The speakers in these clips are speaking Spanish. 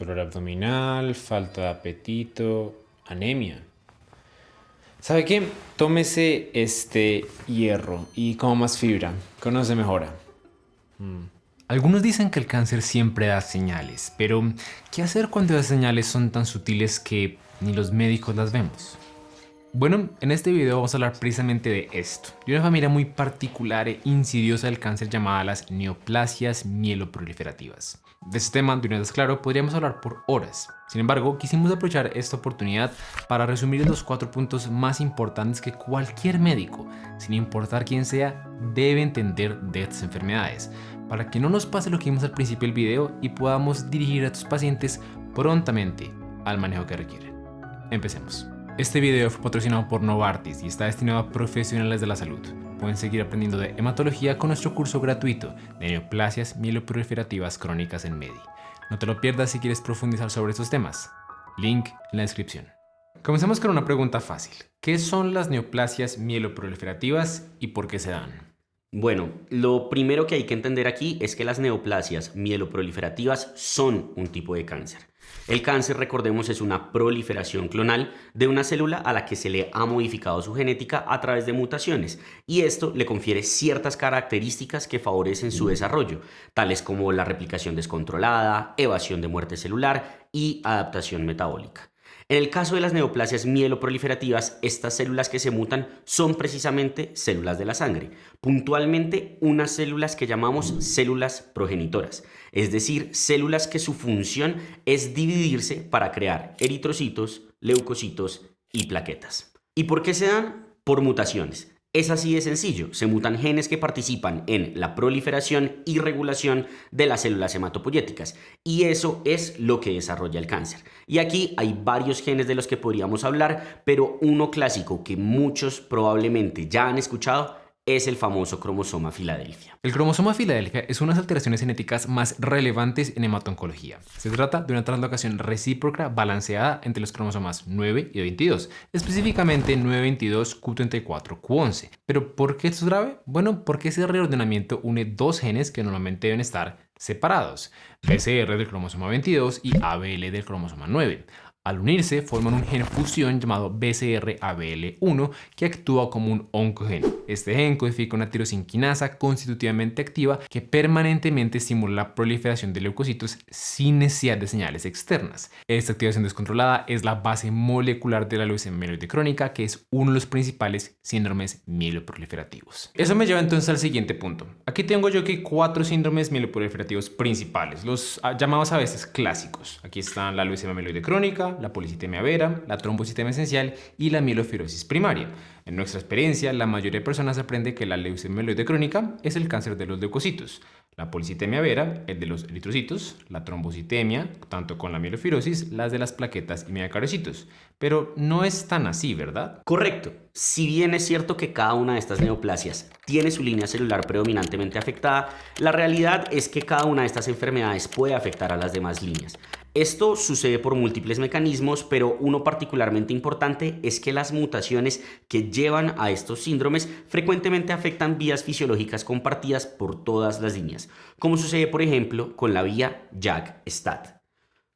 dolor abdominal, falta de apetito, anemia. ¿Sabe qué? Tómese este hierro y coma más fibra, que no se mejora. Algunos dicen que el cáncer siempre da señales, pero ¿qué hacer cuando las señales son tan sutiles que ni los médicos las vemos? Bueno, en este video vamos a hablar precisamente de esto, de una familia muy particular e insidiosa del cáncer llamada las neoplasias mieloproliferativas. De este tema, de una vez claro, podríamos hablar por horas. Sin embargo, quisimos aprovechar esta oportunidad para resumir los 4 puntos más importantes que cualquier médico, sin importar quién sea, debe entender de estas enfermedades, para que no nos pase lo que vimos al principio del video y podamos dirigir a estos pacientes prontamente al manejo que requieren. Empecemos. Este video fue patrocinado por Novartis y está destinado a profesionales de la salud. Pueden seguir aprendiendo de hematología con nuestro curso gratuito de neoplasias mieloproliferativas crónicas en MEDI. No te lo pierdas si quieres profundizar sobre estos temas. Link en la descripción. Comencemos con una pregunta fácil. ¿Qué son las neoplasias mieloproliferativas y por qué se dan? Bueno, lo primero que hay que entender aquí es que las neoplasias mieloproliferativas son un tipo de cáncer. El cáncer, recordemos, es una proliferación clonal de una célula a la que se le ha modificado su genética a través de mutaciones, y esto le confiere ciertas características que favorecen su desarrollo, tales como la replicación descontrolada, evasión de muerte celular y adaptación metabólica. En el caso de las neoplasias mieloproliferativas, estas células que se mutan son precisamente células de la sangre, puntualmente unas células que llamamos células progenitoras, es decir, células que su función es dividirse para crear eritrocitos, leucocitos y plaquetas. ¿Y por qué se dan? Por mutaciones. Es así de sencillo, se mutan genes que participan en la proliferación y regulación de las células hematopoyéticas, y eso es lo que desarrolla el cáncer. Y aquí hay varios genes de los que podríamos hablar, pero uno clásico que muchos probablemente ya han escuchado es el famoso cromosoma Filadelfia. El cromosoma Filadelfia es una de las alteraciones genéticas más relevantes en hemato-oncología. Se trata de una translocación recíproca balanceada entre los cromosomas 9 y 22, específicamente 922, Q34, Q11. ¿Pero por qué esto es grave? Bueno, porque ese reordenamiento une dos genes que normalmente deben estar separados, BCR del cromosoma 22 y ABL del cromosoma 9. Al unirse, forman un gen fusión llamado BCR-ABL1 que actúa como un oncogen. Este gen codifica una tirosinquinasa constitutivamente activa que permanentemente estimula la proliferación de leucocitos sin necesidad de señales externas. Esta activación descontrolada es la base molecular de la leucemia mieloide crónica, que es uno de los principales síndromes mieloproliferativos. Eso me lleva entonces al siguiente punto. Aquí tengo yo que 4 síndromes mieloproliferativos principales, los llamados a veces clásicos. Aquí están la leucemia mieloide crónica, la policitemia vera, la trombocitemia esencial y la mielofibrosis primaria. En nuestra experiencia, la mayoría de personas aprende que la leucemia mieloide crónica es el cáncer de los leucocitos, la policitemia vera, el de los eritrocitos, la trombocitemia, tanto con la mielofibrosis, las de las plaquetas y megacariocitos. Pero no es tan así, ¿verdad? Correcto. Si bien es cierto que cada una de estas neoplasias tiene su línea celular predominantemente afectada, la realidad es que cada una de estas enfermedades puede afectar a las demás líneas. Esto sucede por múltiples mecanismos, pero uno particularmente importante es que las mutaciones que llevan a estos síndromes frecuentemente afectan vías fisiológicas compartidas por todas las líneas, como sucede por ejemplo con la vía JAK-STAT.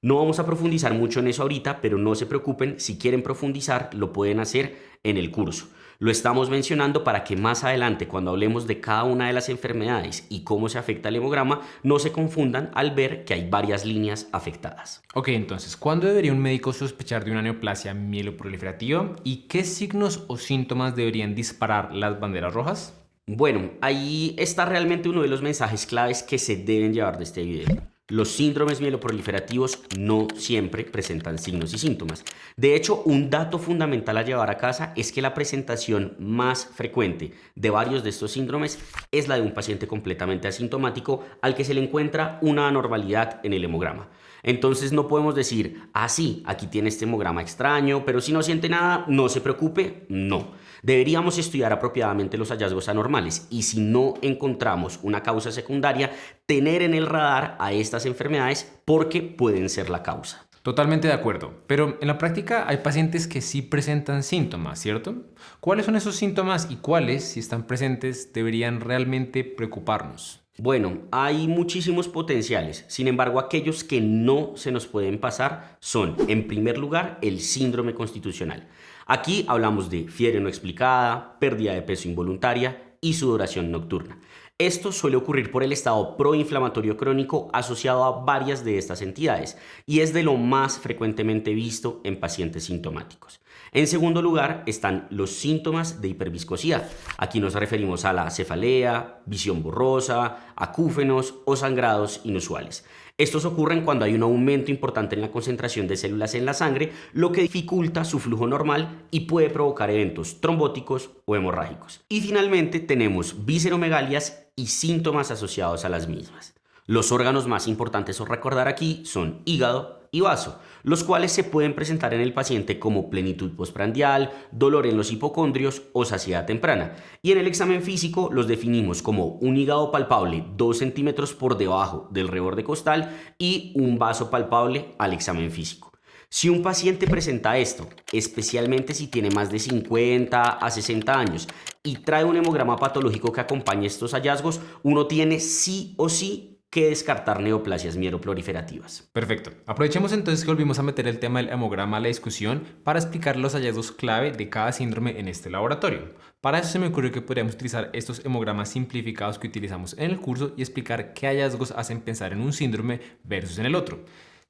No vamos a profundizar mucho en eso ahorita, pero no se preocupen, si quieren profundizar lo pueden hacer en el curso. Lo estamos mencionando para que más adelante, cuando hablemos de cada una de las enfermedades y cómo se afecta el hemograma, no se confundan al ver que hay varias líneas afectadas. Ok, entonces, ¿cuándo debería un médico sospechar de una neoplasia mieloproliferativa y qué signos o síntomas deberían disparar las banderas rojas? Bueno, ahí está realmente uno de los mensajes claves que se deben llevar de este video. Los síndromes mieloproliferativos no siempre presentan signos y síntomas. De hecho, un dato fundamental a llevar a casa es que la presentación más frecuente de varios de estos síndromes es la de un paciente completamente asintomático al que se le encuentra una anormalidad en el hemograma. Entonces no podemos decir, sí, aquí tiene este hemograma extraño, pero si no siente nada, no se preocupe. No. Deberíamos estudiar apropiadamente los hallazgos anormales y si no encontramos una causa secundaria, tener en el radar a estas enfermedades porque pueden ser la causa. Totalmente de acuerdo, pero en la práctica hay pacientes que sí presentan síntomas, ¿cierto? ¿Cuáles son esos síntomas y cuáles, si están presentes, deberían realmente preocuparnos? Bueno, hay muchísimos potenciales, sin embargo aquellos que no se nos pueden pasar son, en primer lugar, el síndrome constitucional. Aquí hablamos de fiebre no explicada, pérdida de peso involuntaria y sudoración nocturna. Esto suele ocurrir por el estado proinflamatorio crónico asociado a varias de estas entidades y es de lo más frecuentemente visto en pacientes sintomáticos. En segundo lugar están los síntomas de hiperviscosidad. Aquí nos referimos a la cefalea, visión borrosa, acúfenos o sangrados inusuales. Estos ocurren cuando hay un aumento importante en la concentración de células en la sangre, lo que dificulta su flujo normal y puede provocar eventos trombóticos o hemorrágicos. Y finalmente tenemos visceromegalias y síntomas asociados a las mismas. Los órganos más importantes a recordar aquí son hígado y vaso, los cuales se pueden presentar en el paciente como plenitud postprandial, dolor en los hipocondrios o saciedad temprana. Y en el examen físico los definimos como un hígado palpable 2 centímetros por debajo del reborde costal y un vaso palpable al examen físico. Si un paciente presenta esto, especialmente si tiene más de 50 a 60 años y trae un hemograma patológico que acompañe estos hallazgos, uno tiene sí o sí que descartar neoplasias mieloproliferativas. Perfecto. Aprovechemos entonces que volvimos a meter el tema del hemograma a la discusión para explicar los hallazgos clave de cada síndrome en este laboratorio. Para eso se me ocurrió que podríamos utilizar estos hemogramas simplificados que utilizamos en el curso y explicar qué hallazgos hacen pensar en un síndrome versus en el otro.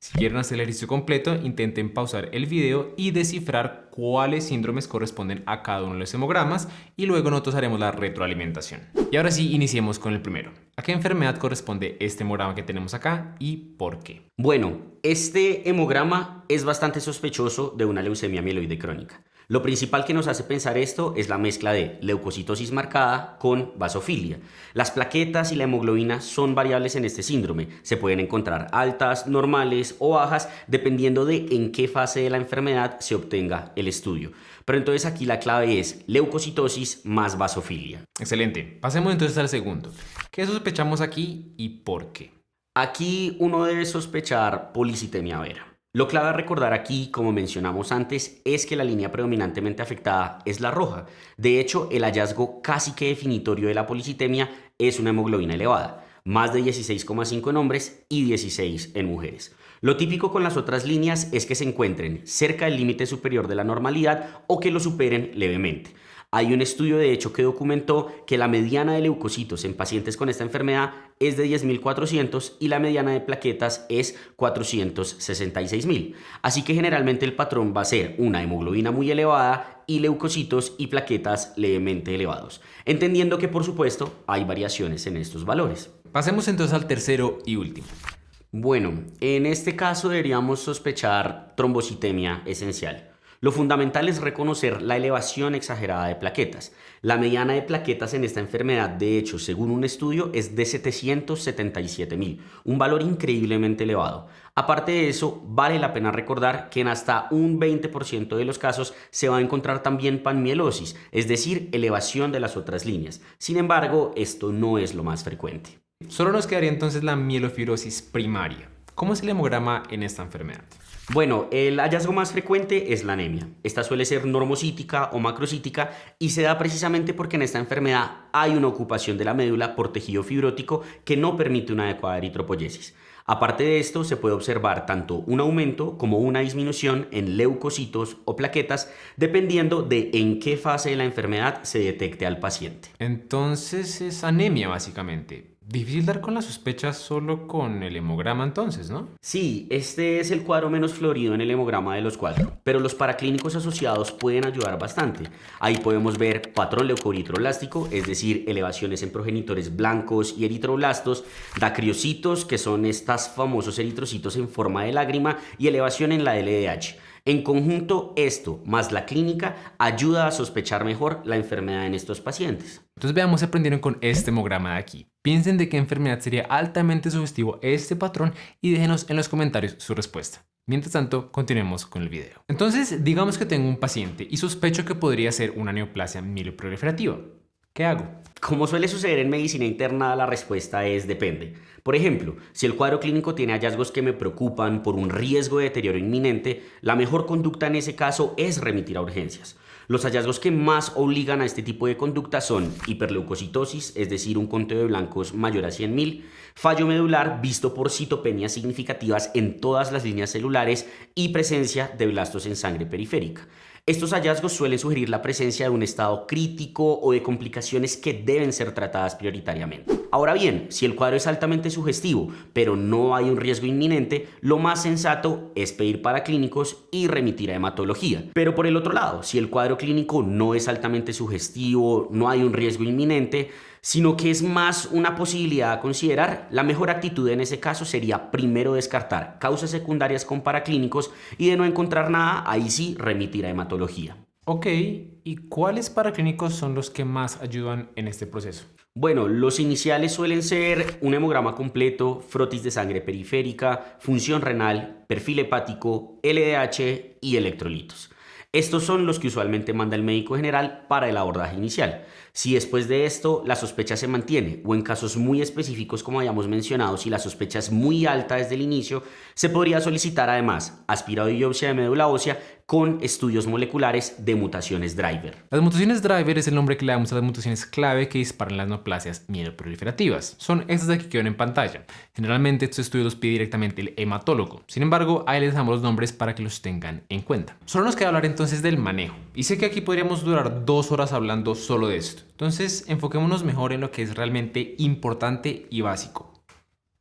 Si quieren hacer el ejercicio completo, intenten pausar el video y descifrar cuáles síndromes corresponden a cada uno de los hemogramas y luego nosotros haremos la retroalimentación. Y ahora sí, iniciemos con el primero. ¿A qué enfermedad corresponde este hemograma que tenemos acá y por qué? Bueno, este hemograma es bastante sospechoso de una leucemia mieloide crónica. Lo principal que nos hace pensar esto es la mezcla de leucocitosis marcada con vasofilia. Las plaquetas y la hemoglobina son variables en este síndrome. Se pueden encontrar altas, normales o bajas dependiendo de en qué fase de la enfermedad se obtenga el estudio. Pero entonces aquí la clave es leucocitosis más vasofilia. Excelente. Pasemos entonces al segundo. ¿Qué sospechamos aquí y por qué? Aquí uno debe sospechar policitemia vera. Lo clave a recordar aquí, como mencionamos antes, es que la línea predominantemente afectada es la roja. De hecho, el hallazgo casi que definitorio de la policitemia es una hemoglobina elevada, más de 16,5 en hombres y 16 en mujeres. Lo típico con las otras líneas es que se encuentren cerca del límite superior de la normalidad o que lo superen levemente. Hay un estudio de hecho que documentó que la mediana de leucocitos en pacientes con esta enfermedad es de 10.400 y la mediana de plaquetas es 466.000. Así que generalmente el patrón va a ser una hemoglobina muy elevada y leucocitos y plaquetas levemente elevados, entendiendo que por supuesto hay variaciones en estos valores. Pasemos entonces al tercero y último. Bueno, en este caso deberíamos sospechar trombocitemia esencial. Lo fundamental es reconocer la elevación exagerada de plaquetas. La mediana de plaquetas en esta enfermedad, de hecho, según un estudio, es de 777.000, un valor increíblemente elevado. Aparte de eso, vale la pena recordar que en hasta un 20% de los casos se va a encontrar también panmielosis, es decir, elevación de las otras líneas. Sin embargo, esto no es lo más frecuente. Solo nos quedaría entonces la mielofibrosis primaria. ¿Cómo es el hemograma en esta enfermedad? Bueno, el hallazgo más frecuente es la anemia. Esta suele ser normocítica o macrocítica y se da precisamente porque en esta enfermedad hay una ocupación de la médula por tejido fibrótico que no permite una adecuada eritropoyesis. Aparte de esto, se puede observar tanto un aumento como una disminución en leucocitos o plaquetas, dependiendo de en qué fase de la enfermedad se detecte al paciente. Entonces es anemia básicamente. Difícil dar con la sospecha solo con el hemograma entonces, ¿no? Sí, este es el cuadro menos florido en el hemograma de los cuatro, pero los paraclínicos asociados pueden ayudar bastante. Ahí podemos ver patrón leucoeritroblástico, es decir, elevaciones en progenitores blancos y eritroblastos, dacriocitos, que son estos famosos eritrocitos en forma de lágrima, y elevación en la LDH. En conjunto, esto, más la clínica, ayuda a sospechar mejor la enfermedad en estos pacientes. Entonces veamos si aprendieron con este hemograma de aquí. Piensen de qué enfermedad sería altamente sugestivo este patrón y déjenos en los comentarios su respuesta. Mientras tanto, continuemos con el video. Entonces, digamos que tengo un paciente y sospecho que podría ser una neoplasia mieloproliferativa. ¿Qué hago? Como suele suceder en medicina interna, la respuesta es depende. Por ejemplo, si el cuadro clínico tiene hallazgos que me preocupan por un riesgo de deterioro inminente, la mejor conducta en ese caso es remitir a urgencias. Los hallazgos que más obligan a este tipo de conducta son hiperleucocitosis, es decir, un conteo de blancos mayor a 100.000, fallo medular visto por citopenias significativas en todas las líneas celulares y presencia de blastos en sangre periférica. Estos hallazgos suelen sugerir la presencia de un estado crítico o de complicaciones que deben ser tratadas prioritariamente. Ahora bien, si el cuadro es altamente sugestivo, pero no hay un riesgo inminente, lo más sensato es pedir paraclínicos y remitir a hematología. Pero por el otro lado, si el cuadro clínico no es altamente sugestivo, no hay un riesgo inminente, sino que es más una posibilidad a considerar, la mejor actitud en ese caso sería primero descartar causas secundarias con paraclínicos y de no encontrar nada, ahí sí remitir a hematología. Ok, ¿y cuáles paraclínicos son los que más ayudan en este proceso? Bueno, los iniciales suelen ser un hemograma completo, frotis de sangre periférica, función renal, perfil hepático, LDH y electrolitos. Estos son los que usualmente manda el médico general para el abordaje inicial. Si después de esto la sospecha se mantiene o en casos muy específicos como habíamos mencionado, si la sospecha es muy alta desde el inicio, se podría solicitar además aspirado y biopsia de médula ósea con estudios moleculares de mutaciones driver. Las mutaciones driver es el nombre que le damos a las mutaciones clave que disparan las neoplasias mieloproliferativas. Son estas de aquí que ven en pantalla. Generalmente estos estudios los pide directamente el hematólogo. Sin embargo, ahí les dejamos los nombres para que los tengan en cuenta. Solo nos queda hablar entonces del manejo. Y sé que aquí podríamos durar 2 horas hablando solo de esto. Entonces, enfoquémonos mejor en lo que es realmente importante y básico.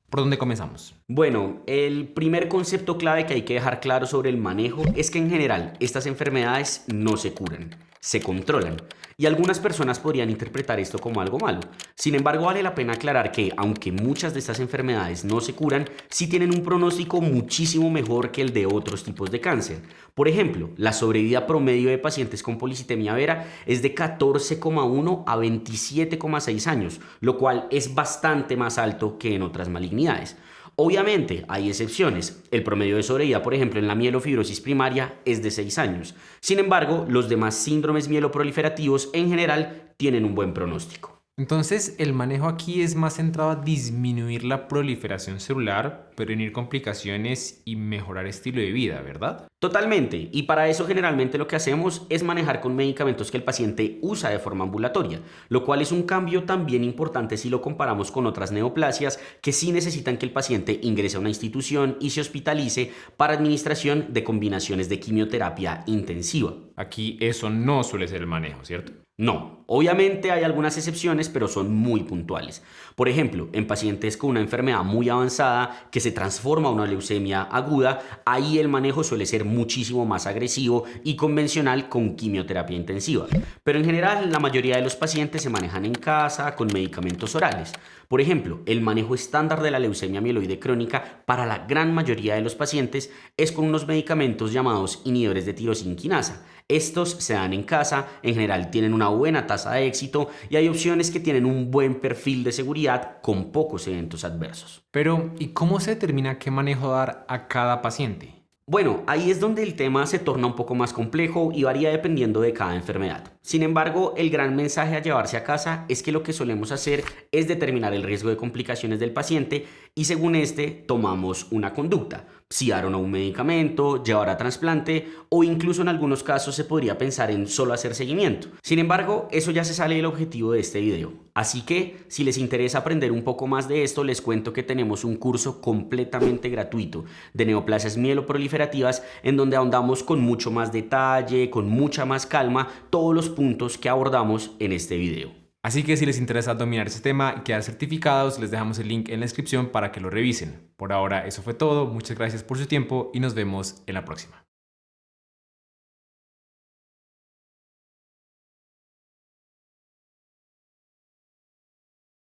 ¿Por dónde comenzamos? Bueno, el primer concepto clave que hay que dejar claro sobre el manejo es que en general estas enfermedades no se curan, se controlan. Y algunas personas podrían interpretar esto como algo malo. Sin embargo, vale la pena aclarar que, aunque muchas de estas enfermedades no se curan, sí tienen un pronóstico muchísimo mejor que el de otros tipos de cáncer. Por ejemplo, la sobrevida promedio de pacientes con policitemia vera es de 14,1 a 27,6 años, lo cual es bastante más alto que en otras malignidades. Obviamente hay excepciones. El promedio de sobrevida, por ejemplo, en la mielofibrosis primaria es de 6 años. Sin embargo, los demás síndromes mieloproliferativos en general tienen un buen pronóstico. Entonces, el manejo aquí es más centrado a disminuir la proliferación celular, prevenir complicaciones y mejorar estilo de vida, ¿verdad? Totalmente, y para eso generalmente lo que hacemos es manejar con medicamentos que el paciente usa de forma ambulatoria, lo cual es un cambio también importante si lo comparamos con otras neoplasias que sí necesitan que el paciente ingrese a una institución y se hospitalice para administración de combinaciones de quimioterapia intensiva. Aquí eso no suele ser el manejo, ¿cierto? No, obviamente hay algunas excepciones, pero son muy puntuales. Por ejemplo, en pacientes con una enfermedad muy avanzada que se transforma a una leucemia aguda, ahí el manejo suele ser muchísimo más agresivo y convencional con quimioterapia intensiva. Pero en general, la mayoría de los pacientes se manejan en casa con medicamentos orales. Por ejemplo, el manejo estándar de la leucemia mieloide crónica para la gran mayoría de los pacientes es con unos medicamentos llamados inhibidores de tirosina quinasa. Estos se dan en casa, en general tienen una buena tasa de éxito y hay opciones que tienen un buen perfil de seguridad con pocos eventos adversos. Pero, ¿y cómo se determina qué manejo dar a cada paciente? Bueno, ahí es donde el tema se torna un poco más complejo y varía dependiendo de cada enfermedad. Sin embargo, el gran mensaje a llevarse a casa es que lo que solemos hacer es determinar el riesgo de complicaciones del paciente y según este tomamos una conducta. Si dar o no un medicamento, llevar a trasplante o incluso en algunos casos se podría pensar en solo hacer seguimiento. Sin embargo, eso ya se sale del objetivo de este video. Así que, si les interesa aprender un poco más de esto, les cuento que tenemos un curso completamente gratuito de neoplasias mieloproliferativas en donde ahondamos con mucho más detalle, con mucha más calma, todos los puntos que abordamos en este video. Así que si les interesa dominar este tema y quedar certificados, les dejamos el link en la descripción para que lo revisen. Por ahora eso fue todo, muchas gracias por su tiempo y nos vemos en la próxima.